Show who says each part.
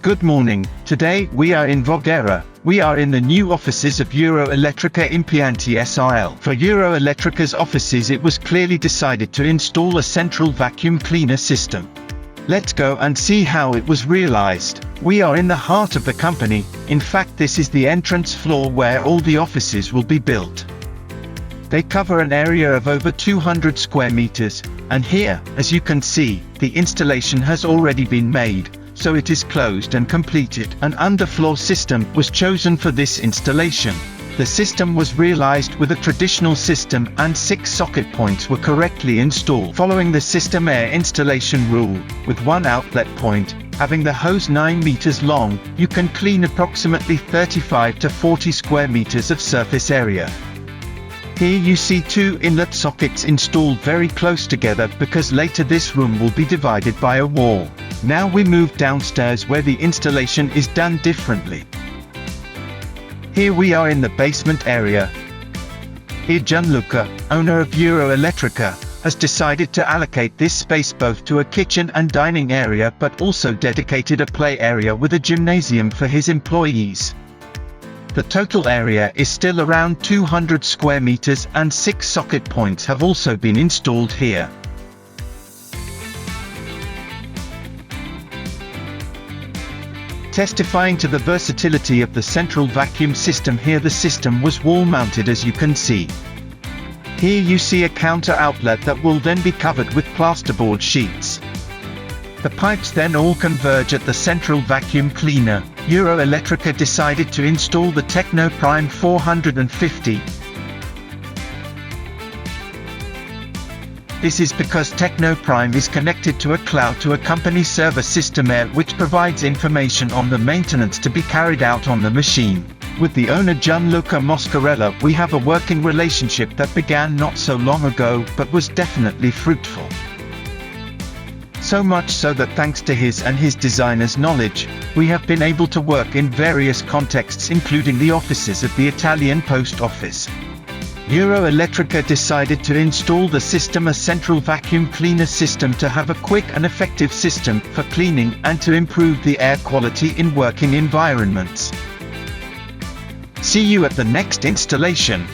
Speaker 1: Good morning. Today, we are in Voghera. We are in the new offices of Elettrica Impianti SRL. For Elettrica's offices, it was clearly decided to install a central vacuum cleaner system. Let's go and see how it was realized. We are in the heart of the company. In fact, this is the entrance floor where all the offices will be built. They cover an area of over 200 square meters, and here, as you can see, the installation has already been made, so it is closed and completed. An underfloor system was chosen for this installation. The system was realized with a traditional system and 6 socket points were correctly installed. Following the Sistem Air installation rule, with one outlet point, having the hose 9 meters long, you can clean approximately 35 to 40 square meters of surface area. Here you see 2 inlet sockets installed very close together because later this room will be divided by a wall. Now we move downstairs where the installation is done differently. Here we are in the basement area. Here Gianluca, owner of Elettrica, has decided to allocate this space both to a kitchen and dining area but also dedicated a play area with a gymnasium for his employees. The total area is still around 200 square meters and 6 socket points have also been installed here. Testifying to the versatility of the central vacuum system, here the system was wall mounted, as you can see. Here you see a counter outlet that will then be covered with plasterboard sheets. The pipes then all converge at the central vacuum cleaner. Elettrica decided to install the Techno Prime 450. This is because Techno Prime is connected to a cloud to a company server Sistem Air, which provides information on the maintenance to be carried out on the machine. With the owner Gianluca Moscarella, we have a working relationship that began not so long ago but was definitely fruitful. So much so that thanks to his and his designer's knowledge, we have been able to work in various contexts, including the offices of the Italian Post Office. Elettrica decided to install the system, a central vacuum cleaner system, to have a quick and effective system for cleaning and to improve the air quality in working environments. See you at the next installation.